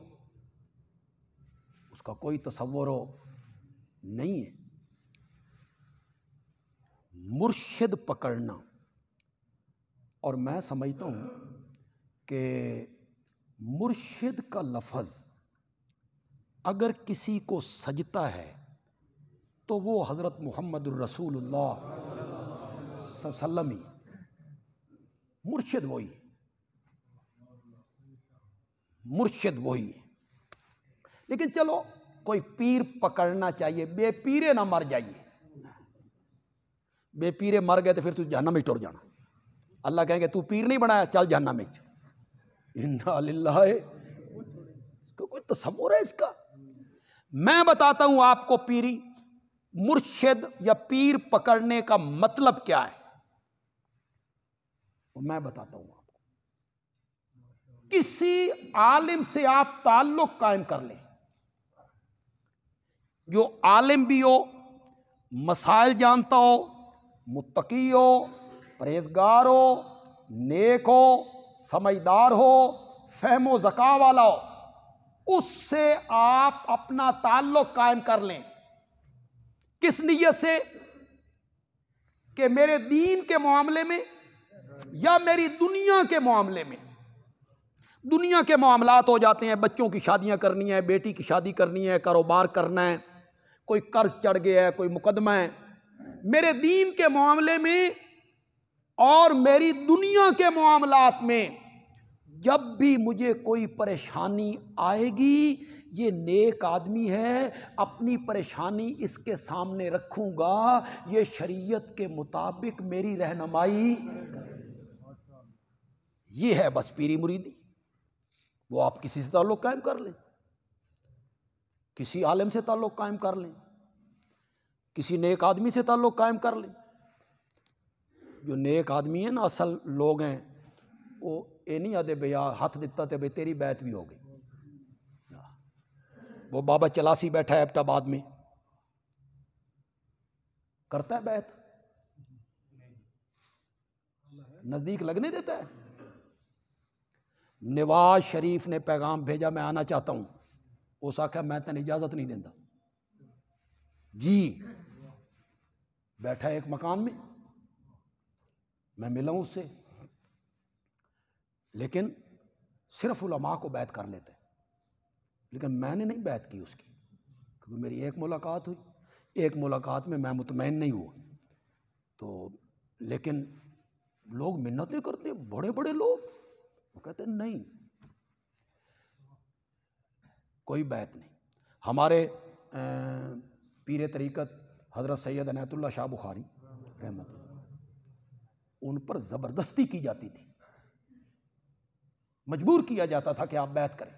اس کا کوئی تصور ہو نہیں ہے۔ مرشد پکڑنا، اور میں سمجھتا ہوں کہ مرشد کا لفظ اگر کسی کو سجتا ہے تو وہ حضرت محمد الرسول اللہ صلی اللہ علیہ وسلم ہی مرشد، وہی مرشد وہی۔ لیکن چلو کوئی پیر پکڑنا چاہیے، بے پیرے نہ مر جائیے، بے پیرے مر گئے تو پھر تو جہنم میں ٹر جانا، اللہ کہیں گے تو پیر نہیں بنایا، چل جہنم میں۔ انا للہ، اس کا کوئی تصور ہے اس کا؟ میں بتاتا ہوں آپ کو پیری، مرشد یا پیر پکڑنے کا مطلب کیا ہے، میں بتاتا ہوں آپ کو۔ کسی عالم سے آپ تعلق قائم کر لیں، جو عالم بھی ہو، مسائل جانتا ہو، متقی ہو، پرہیزگار ہو، نیک ہو، سمجھدار ہو، فہم و ذکا والا ہو، اس سے آپ اپنا تعلق قائم کر لیں۔ کس نیت سے؟ کہ میرے دین کے معاملے میں یا میری دنیا کے معاملے میں۔ دنیا کے معاملات ہو جاتے ہیں، بچوں کی شادیاں کرنی ہے، بیٹی کی شادی کرنی ہے، کاروبار کرنا ہے، کوئی قرض چڑھ گیا ہے، کوئی مقدمہ ہے۔ میرے دین کے معاملے میں اور میری دنیا کے معاملات میں جب بھی مجھے کوئی پریشانی آئے گی، یہ نیک آدمی ہے، اپنی پریشانی اس کے سامنے رکھوں گا، یہ شریعت کے مطابق میری رہنمائی۔ یہ ہے بس پیری مریدی۔ وہ آپ کسی سے تعلق قائم کر لیں، کسی عالم سے تعلق قائم کر لیں، کسی نیک آدمی سے تعلق قائم کر لیں۔ جو نیک آدمی ہیں نا، اصل لوگ ہیں، وہ یہ نہیں آدھے بھیا ہاتھ دیتا تھے بھئی تیری بیعت بھی ہو گئی۔ وہ بابا چلاسی بیٹھا ہے ایبٹ آباد میں، کرتا ہے بیعت؟ نزدیک لگنے دیتا ہے؟ نواز شریف نے پیغام بھیجا میں آنا چاہتا ہوں، اس آخر میں تین اجازت نہیں دیتا جی، بیٹھا ہے ایک مکان میں، میں ملا ہوں اس سے، لیکن صرف علماء کو بیعت کر لیتے، لیکن میں نے نہیں بیعت کی اس کی، کیونکہ میری ایک ملاقات ہوئی، ایک ملاقات میں مطمئن نہیں ہوا تو، لیکن لوگ منتیں کرتے ہیں، بڑے بڑے لوگ، وہ کہتے ہیں نہیں کوئی بیعت نہیں۔ ہمارے پیر طریقت حضرت سید عنایت اللہ شاہ بخاری رحمۃ اللہ، ان پر زبردستی کی جاتی تھی، مجبور کیا جاتا تھا کہ آپ بیعت کریں۔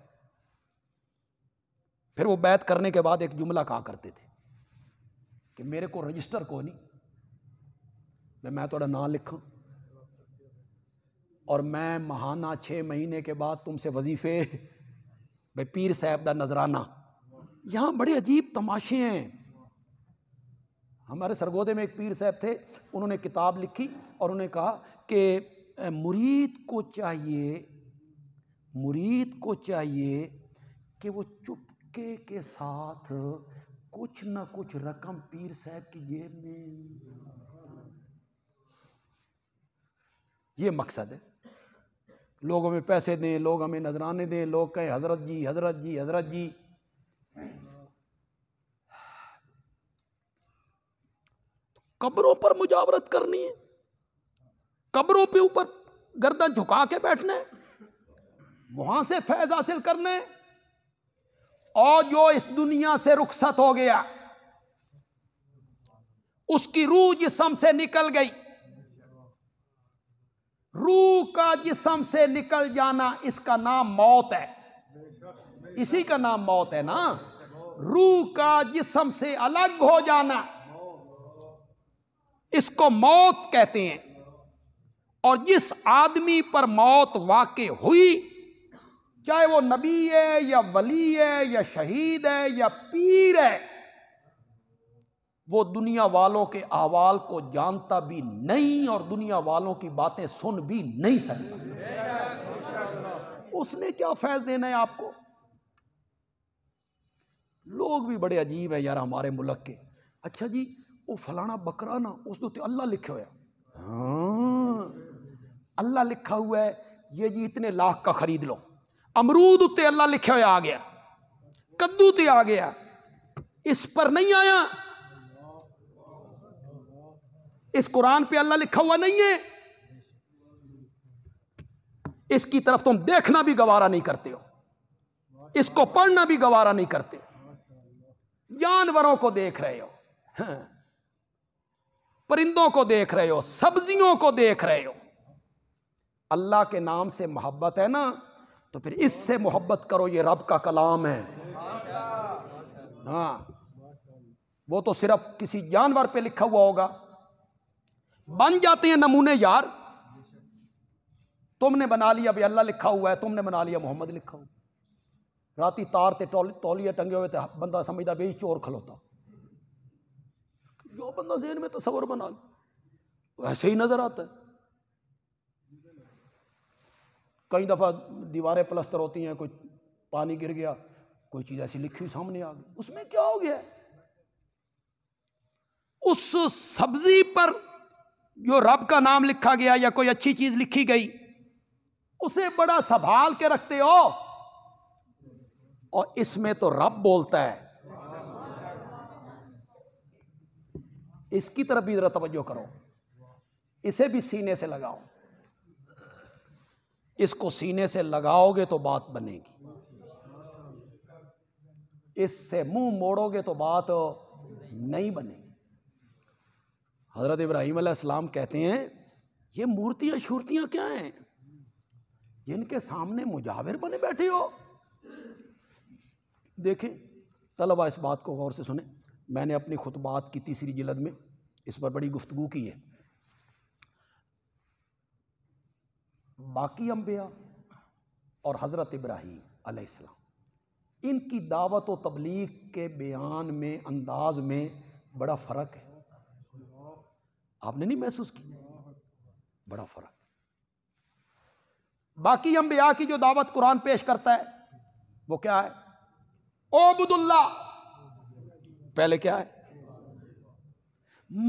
پھر وہ بیعت کرنے کے بعد ایک جملہ کہا کرتے تھے کہ میرے کو رجسٹر کو نہیں، میں تھوڑا نام لکھاں اور میں ماہانہ 6 مہینے کے بعد تم سے وظیفے، بھئی پیر صاحب دا نذرانہ۔ یہاں بڑے عجیب تماشے ہیں۔ ہمارے سرگودے میں ایک پیر صاحب تھے، انہوں نے کتاب لکھی اور انہوں نے کہا کہ مرید کو چاہیے کہ وہ چپکے کے ساتھ کچھ نہ کچھ رقم پیر صاحب کی جیب میں، یہ مقصد ہے۔ لوگ ہمیں پیسے دیں، لوگ ہمیں نذرانے دیں، لوگ کہیں حضرت جی حضرت جی حضرت جی. قبروں پر مجاورت کرنی ہے، قبروں پہ اوپر گردن جھکا کے بیٹھنا ہے، وہاں سے فیض حاصل کرنا ہے. اور جو اس دنیا سے رخصت ہو گیا، اس کی روح جسم سے نکل گئی. روح کا جسم سے نکل جانا، اس کا نام موت ہے. اسی کا نام موت ہے نا. روح کا جسم سے الگ ہو جانا، اس کو موت کہتے ہیں. اور جس آدمی پر موت واقع ہوئی، چاہے وہ نبی ہے یا ولی ہے یا شہید ہے یا پیر ہے، وہ دنیا والوں کے احوال کو جانتا بھی نہیں اور دنیا والوں کی باتیں سن بھی نہیں سکتا. اس نے کیا فیض دینا ہے آپ کو؟ لوگ بھی بڑے عجیب ہیں یار ہمارے ملک کے. اچھا جی وہ فلانا بکرا نا اس تو اللہ لکھے ہوا ہے. ہاں اللہ لکھا ہوا ہے، یہ جی اتنے لاکھ کا خرید لو. امرود اتے اللہ لکھے ہوا آ گیا، کدو تے آ گیا، اس پر نہیں آیا. اس قرآن پہ اللہ لکھا ہوا نہیں ہے، اس کی طرف تم دیکھنا بھی گوارا نہیں کرتے ہو، اس کو پڑھنا بھی گوارا نہیں کرتے. جانوروں کو دیکھ رہے ہو، پرندوں کو دیکھ رہے ہو، سبزیوں کو دیکھ رہے ہو. اللہ کے نام سے محبت ہے نا، تو پھر اس سے محبت کرو، یہ رب کا کلام ہے. ہاں وہ تو صرف کسی جانور پہ لکھا ہوا ہوگا. بن جاتے ہیں نمونے یار. تم نے بنا لیا بھی اللہ لکھا ہوا ہے، تم نے بنا لیا محمد لکھا ہوا. راتی تار تے تولیے ٹنگے ہوئے تھے، بندہ سمجھتا بے چور کھلوتا. جو بندہ ذہن میں تصور بنا لے ویسے ہی نظر آتا ہے. کئی دفعہ دیواریں پلستر ہوتی ہیں، کوئی پانی گر گیا، کوئی چیز ایسی لکھی ہوئی سامنے آ گئی، اس میں کیا ہو گیا؟ اس سبزی پر جو رب کا نام لکھا گیا یا کوئی اچھی چیز لکھی گئی، اسے بڑا سنبھال کے رکھتے ہو، اور اس میں تو رب بولتا ہے. اس کی طرف بھی ذرا توجہ کرو، اسے بھی سینے سے لگاؤ. اس کو سینے سے لگاؤ گے تو بات بنے گی، اس سے منہ موڑو گے تو بات نہیں بنے گی. حضرت ابراہیم علیہ السلام کہتے ہیں یہ مورتیاں شورتیاں کیا ہیں جن کے سامنے مجاور بنے بیٹھے ہو؟ دیکھیں طلبہ اس بات کو غور سے سنیں. میں نے اپنی خطبات کی تیسری جلد میں اس پر بڑی گفتگو کی ہے. باقی انبیاء اور حضرت ابراہیم علیہ السلام، ان کی دعوت و تبلیغ کے بیان میں، انداز میں بڑا فرق ہے. آپ نے نہیں محسوس کی؟ بڑا فرق. باقی انبیاء کی جو دعوت قرآن پیش کرتا ہے وہ کیا ہے؟ اعبد اللہ. پہلے کیا ہے؟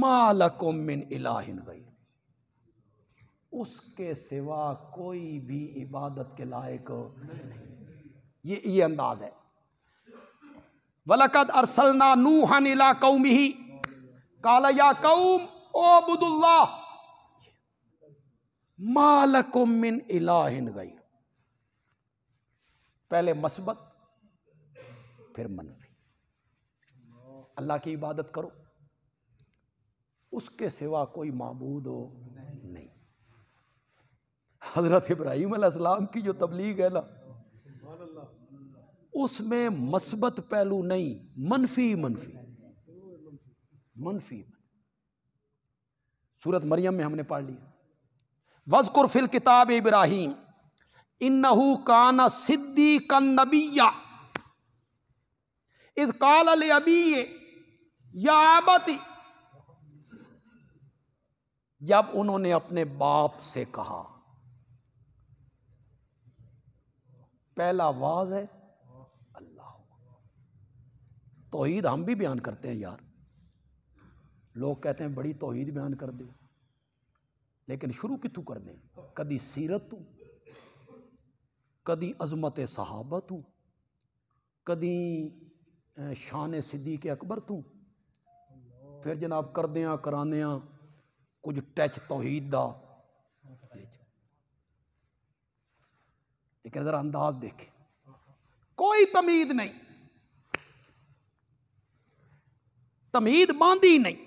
ما لکم من الہ غیر، اس کے سوا کوئی بھی عبادت کے لائق نہیں. یہ انداز ہے. وَلَقَدْ أَرْسَلْنَا نُوحًا إِلَىٰ قَوْمِهِ قَالَ يَا قَوْمِ اعْبُدُوا اللَّهَ مَا لَكُم مِّنْ إِلَٰهٍ غَيْرُهُ. پہلے مثبت پھر منفی. اللہ کی عبادت کرو، اس کے سوا کوئی معبود ہو نہیں. حضرت ابراہیم علیہ السلام کی جو تبلیغ ہے نا، اس میں مثبت پہلو نہیں، منفی منفی منفی. سورۃ مریم میں ہم نے پڑھ لیا وَاذْكُرْ فِي الْكِتَابِ ابراہیم إِنَّهُ كَانَ صِدِّيقًا نَبِيًّا اذ قال لأبیہ یا ابت. جب انہوں نے اپنے باپ سے کہا، پہلا واز ہے اللہ. توحید ہم بھی بیان کرتے ہیں یار. لوگ کہتے ہیں بڑی توحید بیان کر دیں، لیکن شروع کتوں کر دیں؟ کدی سیرت تو کدی عظمت صحابہ تو، کدی شان صدیق اکبر تو، پھر جناب کردیاں کرانیاں کچھ ٹچ توحید دا، لیکن ذرا انداز دیکھیں، کوئی تمید نہیں، تمید باندھی نہیں.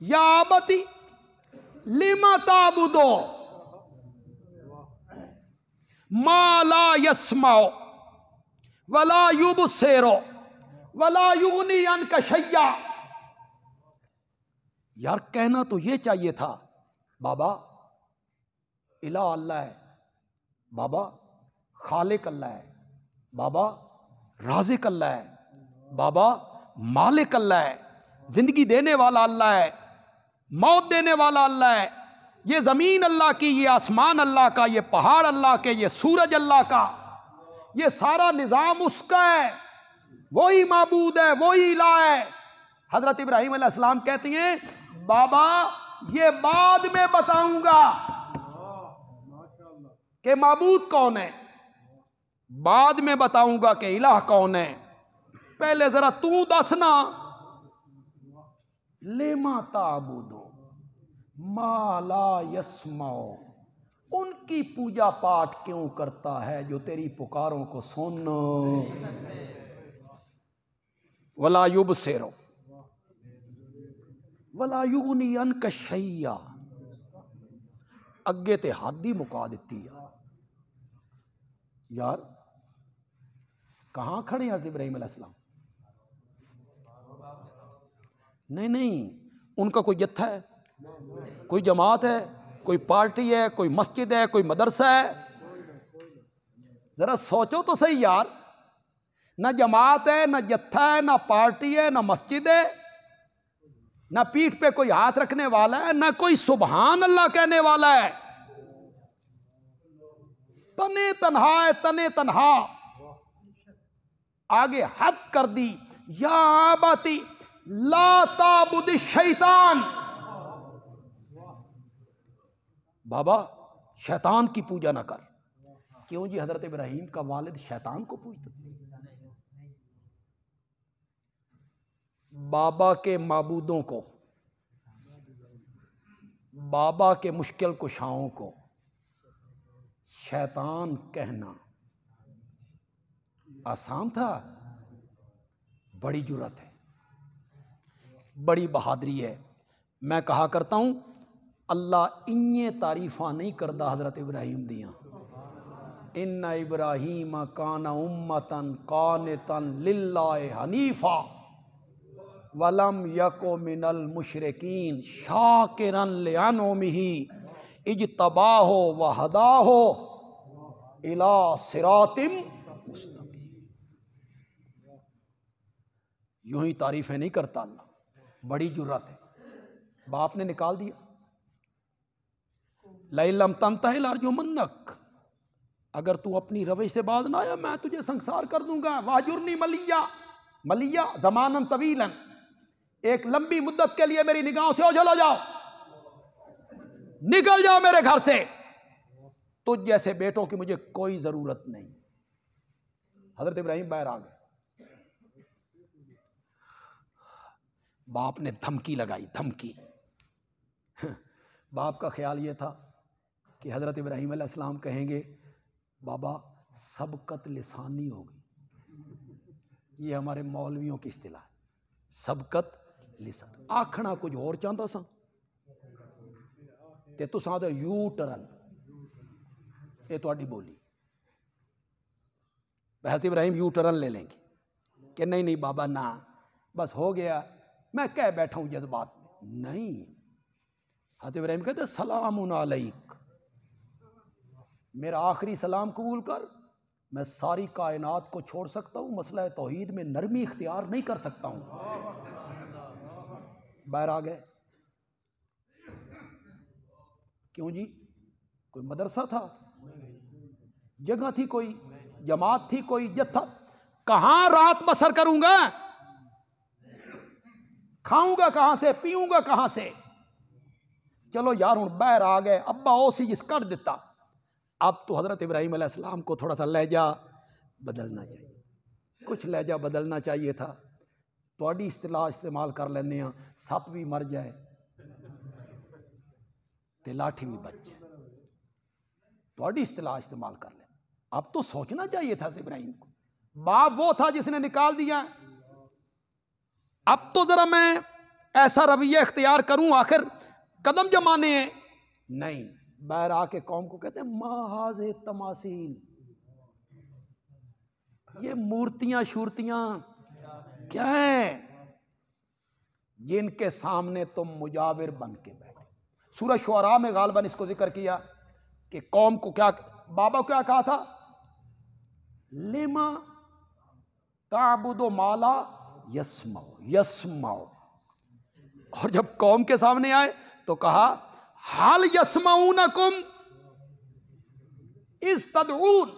یا آبتی لما تعبدو ما لا یسمع ولا یبصر ولا یغنی عنک شیئا. یار کہنا تو یہ چاہیے تھا بابا الہ اللہ ہے، بابا خالق اللہ ہے، بابا رازق اللہ ہے، بابا مالک اللہ ہے، زندگی دینے والا اللہ ہے، موت دینے والا اللہ ہے، یہ زمین اللہ کی، یہ آسمان اللہ کا، یہ پہاڑ اللہ کے، یہ سورج اللہ کا، یہ سارا نظام اس کا ہے، وہی معبود ہے، وہی الہ ہے. حضرت ابراہیم علیہ السلام کہتی ہیں بابا یہ بعد میں بتاؤں گا کہ معبود کون ہے، بعد میں بتاؤں گا کہ الہ کون ہے، پہلے ذرا تو دسنا. لما تعبدو ما لا یسمع، ان کی پوجا پاٹ کیوں کرتا ہے جو تیری پکاروں کو سن. ولا یبصر ولا یغنی عنک شیئا. اگے تے حد ہی مکا دیتی یار. کہاں کھڑے ہیں حضرت ابراہیم علیہ السلام؟ نہیں ان کا کوئی جتھا ہے، کوئی جماعت ہے، کوئی پارٹی ہے، کوئی مسجد ہے، کوئی مدرسہ ہے؟ ذرا سوچو تو صحیح یار. نہ جماعت ہے، نہ جتھا ہے، نہ پارٹی ہے، نہ مسجد ہے، نہ پیٹھ پہ کوئی ہاتھ رکھنے والا ہے، نہ کوئی سبحان اللہ کہنے والا ہے. تنے تنہا ہے، تنے تنہا. آگے حد کر دی. یا آباتی لا تعبد الشیطان. بابا شیطان کی پوجا نہ کر. کیوں جی؟ حضرت ابراہیم کا والد شیطان کو پوجتا. بابا کے معبودوں کو، بابا کے مشکل کشاؤں کو شیطان کہنا آسان تھا؟ بڑی جرأت ہے، بڑی بہادری ہے. میں کہا کرتا ہوں اللہ انہیں تعریفاں نہیں کردا حضرت ابراہیم دیاں. ان ابراہیم کان امتن قانتن للہ حنیفا ولم یک من المشرکین شاکرا لانعمہ اجتباہ وہداہ الی صراط مستقیم. یوں ہی تعریفیں نہیں کرتا اللہ. بڑی جرأت ہے. باپ نے نکال دیا. لئن لم تنتہی لارجمنک، اگر تو اپنی روش سے باز نہ آیا میں تجھے سنسار کر دوں گا. واجرنی ملیہ، ملیہ زمانا طویلا، ایک لمبی مدت کے لیے میری نگاہوں سے اوجھل ہو جاؤ، نکل جاؤ میرے گھر سے. تجھ جیسے بیٹوں کی مجھے کوئی ضرورت نہیں. حضرت ابراہیم باہر آ گئے. باپ نے دھمکی لگائی، دھمکی. باپ کا خیال یہ تھا کہ حضرت ابراہیم علیہ السلام کہیں گے بابا سبقت لسانی ہوگی. یہ ہمارے مولویوں کی اصطلاح ہے، سبقت لسان. آکھنا کچھ اور چاہتا سا تے تساں ادھر یو ٹرن، یہ تہاڈی بولی. حضرت ابراہیم یو ٹرن لے لیں گے کہ نہیں بابا نہ، بس ہو گیا، میں کہہ بیٹھا ہوں جذبات میں. نہیں، حضرت ابراہیم کہتے سلام علیک، میرا آخری سلام قبول کر. میں ساری کائنات کو چھوڑ سکتا ہوں، مسئلہ توحید میں نرمی اختیار نہیں کر سکتا ہوں. باہر آ گئے. کیوں جی؟ کوئی مدرسہ تھا، جگہ تھی، کوئی جماعت تھی، کوئی جتھا. کہاں رات بسر کروں گا؟ کھاؤں گا کہاں سے؟ پیوں گا کہاں سے؟ چلو یار ہوں باہر آ گئے. ابا او سی جس کر دیتا. اب تو حضرت ابراہیم علیہ السلام کو تھوڑا سا لہجہ بدلنا چاہیے، کچھ لہجہ بدلنا چاہیے تھا. تھوڑی اصطلاح استعمال کر لینے ہیں، سپ بھی مر جائے تے لاٹھی بھی بچ جائے. تھوڑی اصطلاح استعمال کر لیں. اب تو سوچنا چاہیے تھا ابراہیم کو. باپ وہ تھا جس نے نکال دیا. اب تو ذرا میں ایسا رویہ اختیار کروں، آخر قدم جمانے ہیں. نہیں، باہر آ کے قوم کو کہتے ہیں محاذ تماثیل، یہ مورتیاں شورتیاں کیا ہیں جن کے سامنے تم مجاور بن کے بیٹھے. سورہ شعراء میں غالباً اس کو ذکر کیا کہ قوم کو کیا، بابا کیا کہا تھا، لما تعبد ما لا یسمع. اور جب قوم کے سامنے آئے تو کہا حل یسمعونکم اذ تدعون،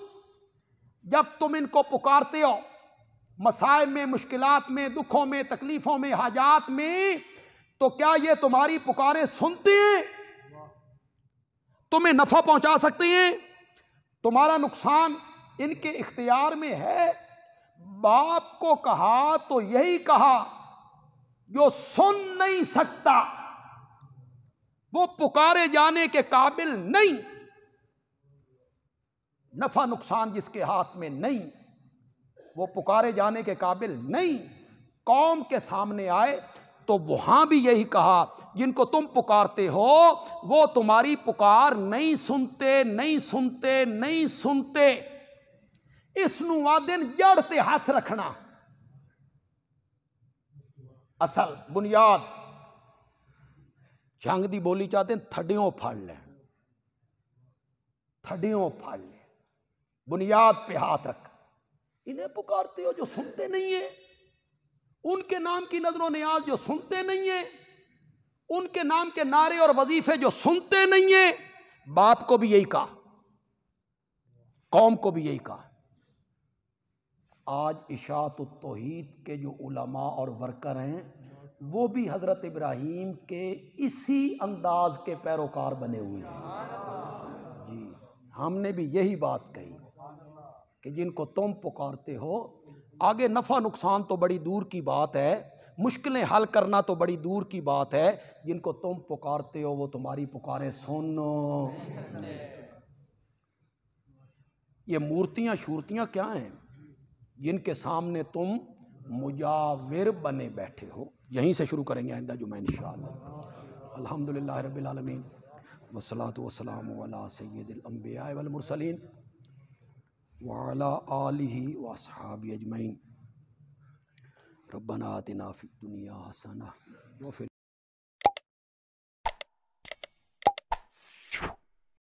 جب تم ان کو پکارتے ہو مسائب میں، مشکلات میں، دکھوں میں، تکلیفوں میں، حاجات میں، تو کیا یہ تمہاری پکاریں سنتے ہیں؟ تمہیں نفع پہنچا سکتے ہیں؟ تمہارا نقصان ان کے اختیار میں ہے؟ باپ کو کہا تو یہی کہا جو سن نہیں سکتا، وہ پکارے جانے کے قابل نہیں، نفع نقصان جس کے ہاتھ میں نہیں، وہ پکارے جانے کے قابل نہیں. قوم کے سامنے آئے تو وہاں بھی یہی کہا جن کو تم پکارتے ہو وہ تمہاری پکار نہیں سنتے، نہیں سنتے، نہیں سنتے. اس نو آدن جڑ تے ہاتھ رکھنا، اصل بنیاد. جنگ دی بولی چاہتے ہیں تھڈیوں پھڑ لیں، تھڈیوں پھڑ لیں، بنیاد پہ ہاتھ رکھ. انہیں پکارتے ہو جو سنتے نہیں ہیں، ان کے نام کی نظر و نیاز جو سنتے نہیں ہیں، ان کے نام کے نعرے اور وظیفے جو سنتے نہیں ہیں. باپ کو بھی یہی کہا، قوم کو بھی یہی کہا. آج اشاعت التوحید کے جو علماء اور ورکر ہیں وہ بھی حضرت ابراہیم کے اسی انداز کے پیروکار بنے ہوئے ہیں. جی ہم نے بھی یہی بات کہی کہ جن کو تم پکارتے ہو، آگے نفع نقصان تو بڑی دور کی بات ہے، مشکلیں حل کرنا تو بڑی دور کی بات ہے، جن کو تم پکارتے ہو وہ تمہاری پکاریں سنو. یہ مورتیاں شورتیاں کیا ہیں جن کے سامنے تم مجاور بنے بیٹھے ہو. یہیں سے شروع کریں گے آئندہ جمعہ انشاءاللہ. الحمدللہ رب العالمین والصلاة والسلام علی سید الانبیاء والمرسلین وعلی آلہ واصحابہ اجمعین. ربنا آتنا فی الدنیا حسنہ وفی